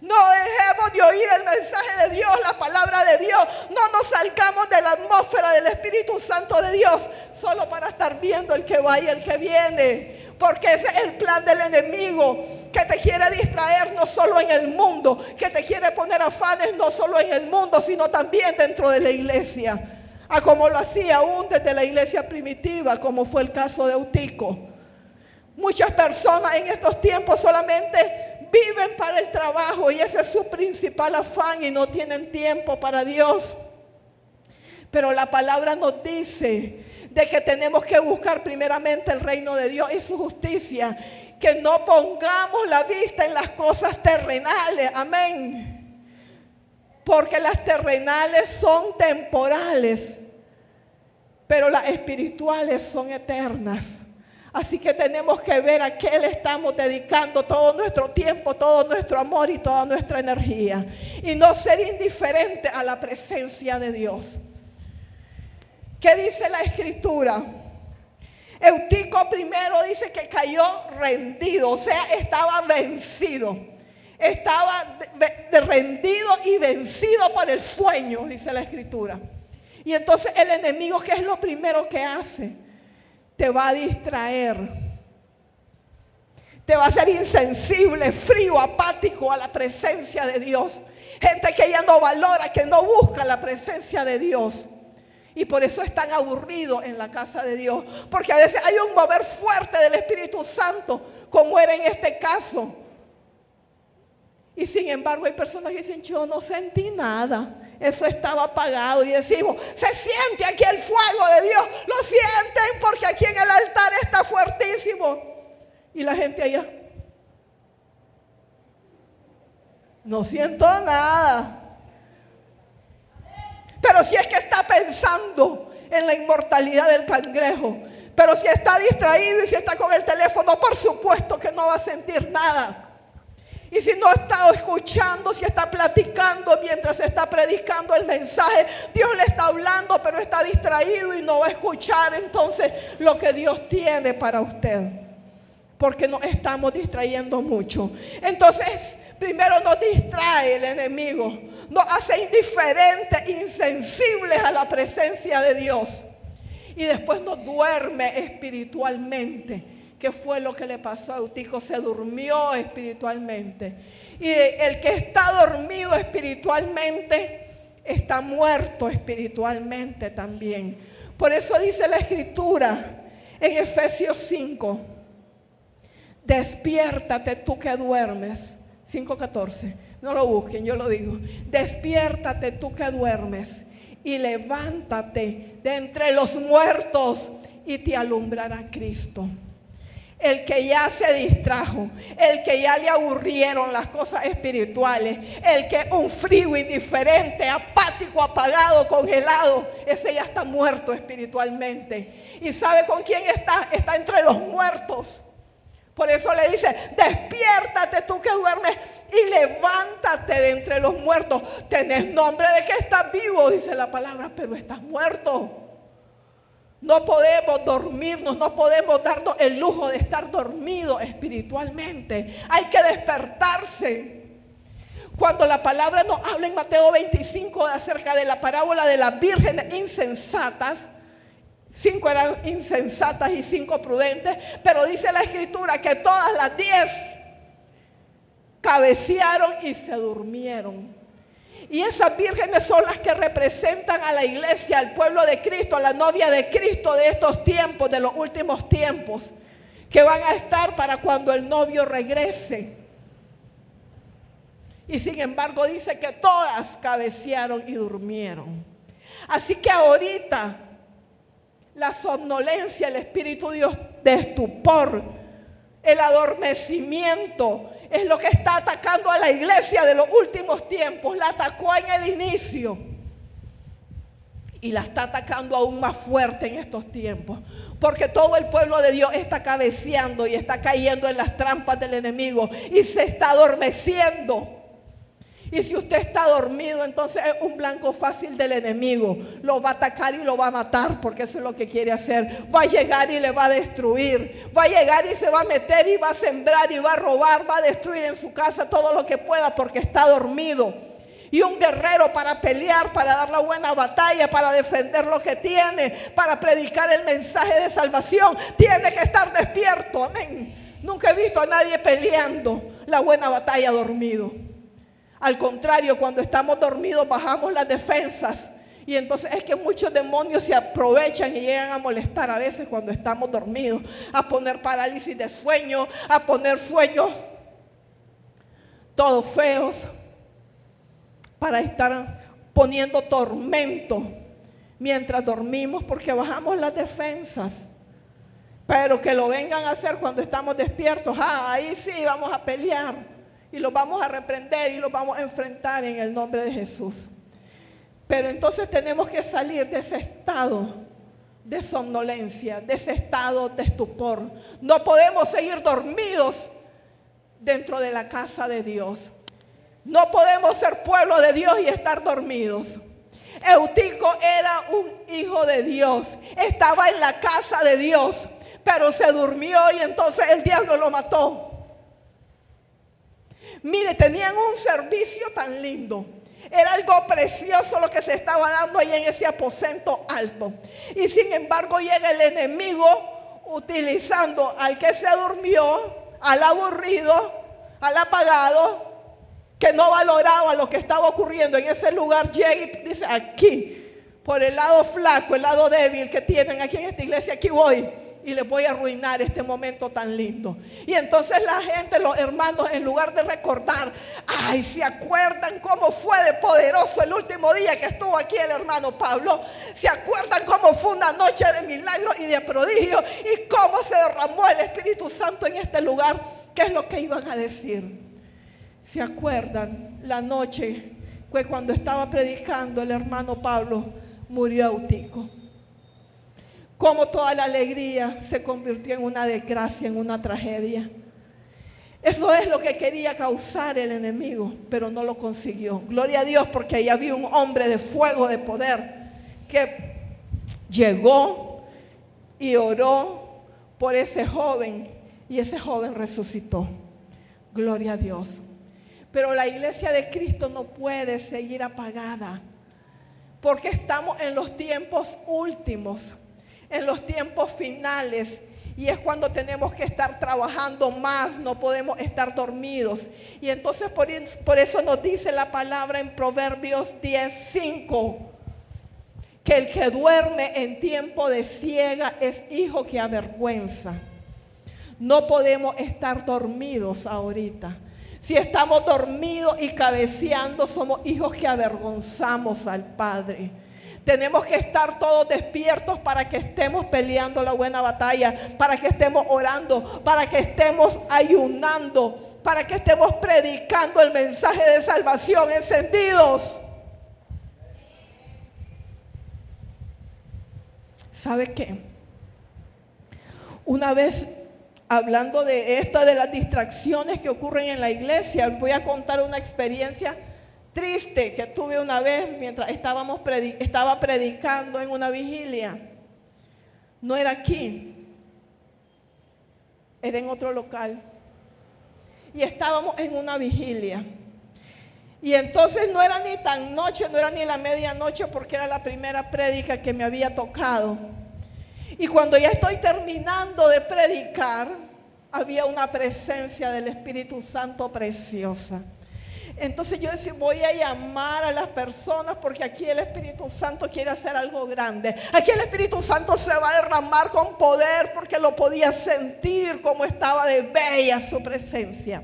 No dejemos de oír el mensaje de Dios, la palabra de Dios. No nos salgamos de la atmósfera del Espíritu Santo de Dios solo para estar viendo el que va y el que viene. Porque ese es el plan del enemigo, que te quiere distraer no solo en el mundo, que te quiere poner afanes no solo en el mundo, sino también dentro de la iglesia. A como lo hacía aún desde la iglesia primitiva, como fue el caso de Eutico. Muchas personas en estos tiempos solamente viven para el trabajo y ese es su principal afán y no tienen tiempo para Dios. Pero la palabra nos dice de que tenemos que buscar primeramente el reino de Dios y su justicia, que no pongamos la vista en las cosas terrenales, amén, porque las terrenales son temporales, pero las espirituales son eternas. Así que tenemos que ver a qué le estamos dedicando todo nuestro tiempo, todo nuestro amor y toda nuestra energía. Y no ser indiferente a la presencia de Dios. ¿Qué dice la Escritura? Eutico primero dice que cayó rendido, o sea, estaba vencido. Estaba rendido y vencido por el sueño, dice la Escritura. Y entonces el enemigo, ¿qué es lo primero que hace? Te va a distraer. Te va a hacer insensible, frío, apático a la presencia de Dios. Gente que ya no valora, que no busca la presencia de Dios. Y por eso es tan aburrido en la casa de Dios. Porque a veces hay un mover fuerte del Espíritu Santo, como era en este caso. Y sin embargo hay personas que dicen, yo no sentí nada. Eso estaba apagado. Y decimos, se siente aquí el fuego de Dios. Lo sienten porque aquí en el altar está fuertísimo. Y la gente allá, no siento nada. Pero si es que está pensando en la inmortalidad del cangrejo. Pero si está distraído y si está con el teléfono, por supuesto que no va a sentir nada. Y si no está escuchando, si está platicando mientras está predicando el mensaje, Dios le está hablando, pero está distraído y no va a escuchar entonces lo que Dios tiene para usted. Porque nos estamos distrayendo mucho. Entonces, primero nos distrae el enemigo, nos hace indiferentes, insensibles a la presencia de Dios. Y después nos duerme espiritualmente. ¿Qué fue lo que le pasó a Eutico? Se durmió espiritualmente. Y el que está dormido espiritualmente está muerto espiritualmente también. Por eso dice la Escritura en Efesios 5, despiértate tú que duermes. 5:14, no lo busquen, yo lo digo. Despiértate tú que duermes y levántate de entre los muertos y te alumbrará Cristo. El que ya se distrajo, el que ya le aburrieron las cosas espirituales, el que es un frío indiferente, apático, apagado, congelado, ese ya está muerto espiritualmente. ¿Y sabe con quién está? Está entre los muertos. Por eso le dice, despiértate tú que duermes y levántate de entre los muertos. Tenés nombre de que estás vivo, dice la palabra, pero estás muerto. No podemos dormirnos, no podemos darnos el lujo de estar dormidos espiritualmente. Hay que despertarse. Cuando la palabra nos habla en Mateo 25 acerca de la parábola de las vírgenes insensatas, 5 eran insensatas y 5 prudentes, pero dice la Escritura que todas las 10 cabecearon y se durmieron. Y esas vírgenes son las que representan a la iglesia, al pueblo de Cristo, a la novia de Cristo de estos tiempos, de los últimos tiempos, que van a estar para cuando el novio regrese. Y sin embargo dice que todas cabecearon y durmieron. Así que ahorita la somnolencia, el espíritu de estupor, el adormecimiento, es lo que está atacando a la iglesia de los últimos tiempos. La atacó en el inicio y la está atacando aún más fuerte en estos tiempos. Porque todo el pueblo de Dios está cabeceando y está cayendo en las trampas del enemigo y se está adormeciendo. Y si usted está dormido, entonces es un blanco fácil del enemigo. Lo va a atacar y lo va a matar, porque eso es lo que quiere hacer. Va a llegar y le va a destruir. Va a llegar y se va a meter y va a sembrar y va a robar, va a destruir en su casa todo lo que pueda porque está dormido. Y un guerrero para pelear, para dar la buena batalla, para defender lo que tiene, para predicar el mensaje de salvación, tiene que estar despierto. Amén. Nunca he visto a nadie peleando la buena batalla dormido. Al contrario, cuando estamos dormidos bajamos las defensas. Y entonces es que muchos demonios se aprovechan y llegan a molestar a veces cuando estamos dormidos. A poner parálisis de sueño, a poner sueños todos feos. Para estar poniendo tormento mientras dormimos porque bajamos las defensas. Pero que lo vengan a hacer cuando estamos despiertos. Ahí sí vamos a pelear. Y los vamos a reprender y los vamos a enfrentar en el nombre de Jesús. Pero entonces tenemos que salir de ese estado de somnolencia, de ese estado de estupor. No podemos seguir dormidos dentro de la casa de Dios. No podemos ser pueblo de Dios y estar dormidos. Eutico era un hijo de Dios, estaba en la casa de Dios, pero se durmió y entonces el diablo lo mató. Mire, tenían un servicio tan lindo. Era algo precioso lo que se estaba dando ahí en ese aposento alto. Y sin embargo llega el enemigo utilizando al que se durmió, al aburrido, al apagado, que no valoraba lo que estaba ocurriendo en ese lugar. Llega y dice: aquí, por el lado flaco, el lado débil que tienen aquí en esta iglesia, aquí voy y les voy a arruinar este momento tan lindo. Y entonces la gente, los hermanos, en lugar de recordar, ay, ¿se acuerdan cómo fue de poderoso el último día que estuvo aquí el hermano Pablo? ¿Se acuerdan cómo fue una noche de milagros y de prodigio? ¿Y cómo se derramó el Espíritu Santo en este lugar? ¿Qué es lo que iban a decir? ¿Se acuerdan la noche que cuando estaba predicando el hermano Pablo murió Eutico? Cómo toda la alegría se convirtió en una desgracia, en una tragedia. Eso es lo que quería causar el enemigo, pero no lo consiguió. Gloria a Dios, porque ahí había un hombre de fuego, de poder, que llegó y oró por ese joven, y ese joven resucitó. Gloria a Dios. Pero la iglesia de Cristo no puede seguir apagada, porque estamos en los tiempos últimos, en los tiempos finales, y es cuando tenemos que estar trabajando más, no podemos estar dormidos. Y entonces por eso nos dice la palabra en Proverbios 10:5, que el que duerme en tiempo de siega es hijo que avergüenza. No podemos estar dormidos ahorita. Si estamos dormidos y cabeceando, somos hijos que avergonzamos al Padre. Tenemos que estar todos despiertos para que estemos peleando la buena batalla, para que estemos orando, para que estemos ayunando, para que estemos predicando el mensaje de salvación, encendidos. ¿Sabe qué? Una vez, hablando de esto, de las distracciones que ocurren en la iglesia, voy a contar una experiencia triste que tuve una vez mientras estaba predicando en una vigilia. No era aquí, era en otro local. Y estábamos en una vigilia. Y entonces no era ni tan noche, no era ni la medianoche, porque era la primera prédica que me había tocado. Y cuando ya estoy terminando de predicar, había una presencia del Espíritu Santo preciosa. Entonces yo decía, voy a llamar a las personas porque aquí el Espíritu Santo quiere hacer algo grande. Aquí el Espíritu Santo se va a derramar con poder, porque lo podía sentir como estaba de bella su presencia.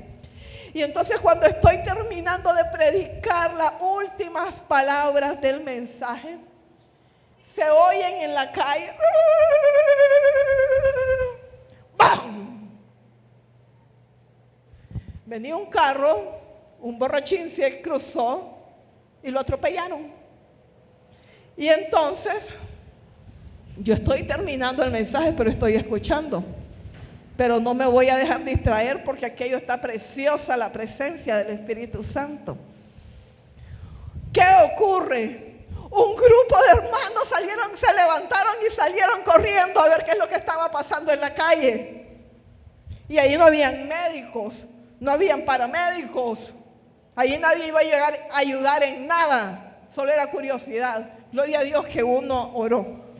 Y entonces cuando estoy terminando de predicar las últimas palabras del mensaje, se oyen en la calle, ¡bam! Venía un carro, un borrachín se cruzó y lo atropellaron. Y entonces, yo estoy terminando el mensaje, pero estoy escuchando. Pero no me voy a dejar distraer, porque aquello está preciosa, la presencia del Espíritu Santo. ¿Qué ocurre? Un grupo de hermanos se levantaron y salieron corriendo a ver qué es lo que estaba pasando en la calle. Y ahí no habían médicos, no habían paramédicos. Ahí nadie iba a llegar a ayudar en nada, solo era curiosidad. Gloria a Dios que uno oró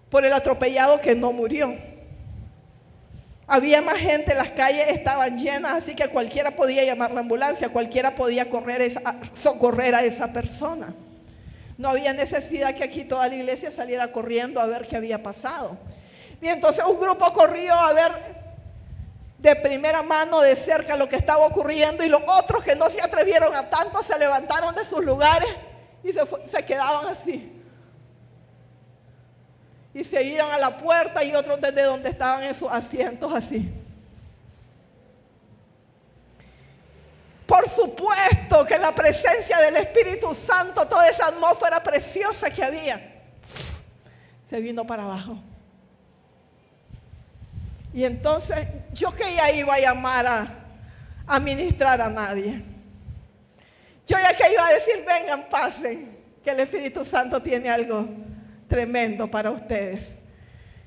por el atropellado que no murió. Había más gente, las calles estaban llenas, así que cualquiera podía llamar la ambulancia, cualquiera podía socorrer a esa persona. No había necesidad que aquí toda la iglesia saliera corriendo a ver qué había pasado. Y entonces un grupo corrió a ver de primera mano, de cerca, lo que estaba ocurriendo, y los otros que no se atrevieron a tanto se levantaron de sus lugares y se quedaban así. Y se iban a la puerta, y otros desde donde estaban en sus asientos así. Por supuesto que la presencia del Espíritu Santo, toda esa atmósfera preciosa que había, se vino para abajo. Y entonces yo que ya iba a llamar a ministrar a nadie. Yo ya que iba a decir, vengan, pasen, que el Espíritu Santo tiene algo tremendo para ustedes.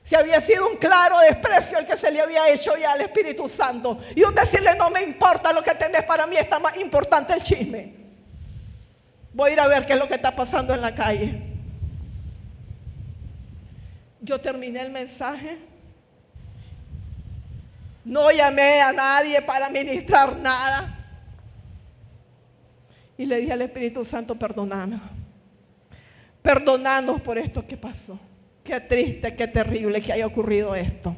Si había sido un claro desprecio el que se le había hecho ya al Espíritu Santo. Y un decirle, no me importa lo que tenés, para mí está más importante el chisme. Voy a ir a ver qué es lo que está pasando en la calle. Yo terminé el mensaje. No llamé a nadie para ministrar nada. Y le dije al Espíritu Santo, perdónanos. Perdónanos por esto que pasó. Qué triste, qué terrible que haya ocurrido esto.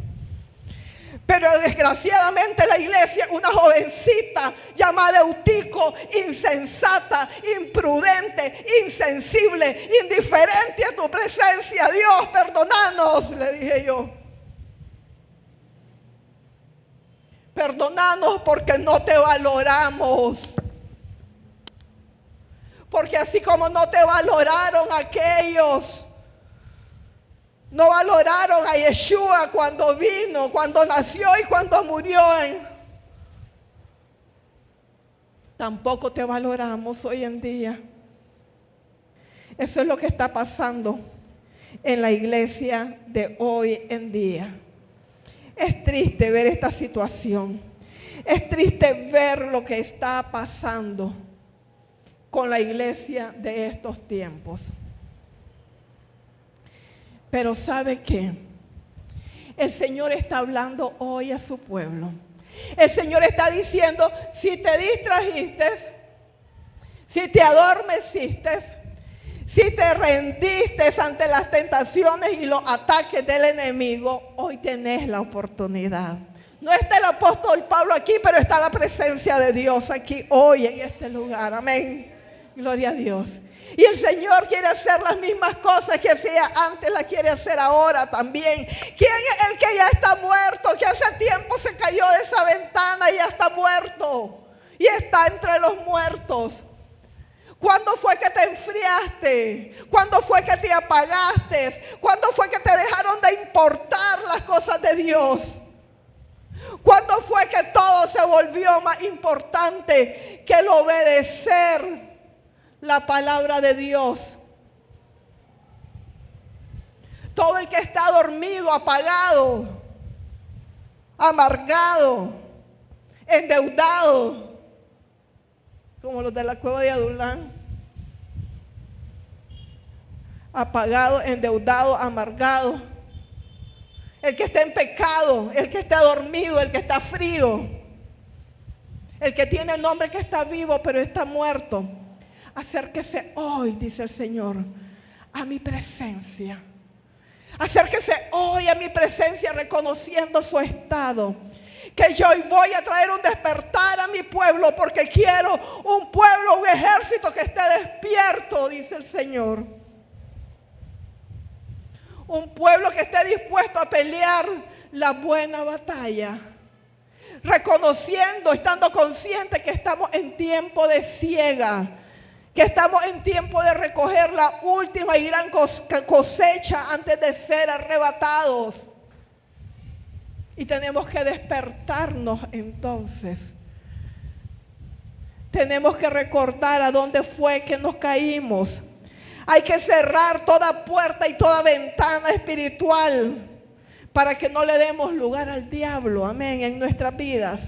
Pero desgraciadamente la iglesia, una jovencita llamada Eutico, insensata, imprudente, insensible, indiferente a tu presencia. Dios, perdónanos, le dije yo. Perdónanos porque no te valoramos. Porque así como no te valoraron aquellos, no valoraron a Yeshua cuando vino, cuando nació y cuando murió. Tampoco te valoramos hoy en día. Eso es lo que está pasando en la iglesia de hoy en día. Es triste ver esta situación. Es triste ver lo que está pasando con la iglesia de estos tiempos. Pero ¿sabe qué? El Señor está hablando hoy a su pueblo. El Señor está diciendo, si te distrajiste, si te adormeciste, si te rendiste ante las tentaciones y los ataques del enemigo, hoy tenés la oportunidad. No está el apóstol Pablo aquí, pero está la presencia de Dios aquí hoy en este lugar. Amén. Gloria a Dios. Y el Señor quiere hacer las mismas cosas que hacía antes, las quiere hacer ahora también. ¿Quién es el que ya está muerto? Que hace tiempo se cayó de esa ventana y ya está muerto. Y está entre los muertos. ¿Cuándo fue que te enfriaste? ¿Cuándo fue que te apagaste? ¿Cuándo fue que te dejaron de importar las cosas de Dios? ¿Cuándo fue que todo se volvió más importante que el obedecer la palabra de Dios? Todo el que está dormido, apagado, amargado, endeudado, como los de la cueva de Adulán, apagado, endeudado, amargado, el que está en pecado, el que está dormido, el que está frío, el que tiene el nombre que está vivo pero está muerto. Acérquese hoy, dice el Señor, a mi presencia. Acérquese hoy a mi presencia reconociendo su estado. Que yo hoy voy a traer un despertar a mi pueblo porque quiero un pueblo, un ejército que esté despierto, dice el Señor. Un pueblo que esté dispuesto a pelear la buena batalla. Reconociendo, estando consciente que estamos en tiempo de siega. Que estamos en tiempo de recoger la última y gran cosecha antes de ser arrebatados. Y tenemos que despertarnos entonces. Tenemos que recordar a dónde fue que nos caímos. Hay que cerrar toda puerta y toda ventana espiritual para que no le demos lugar al diablo, amén, en nuestras vidas.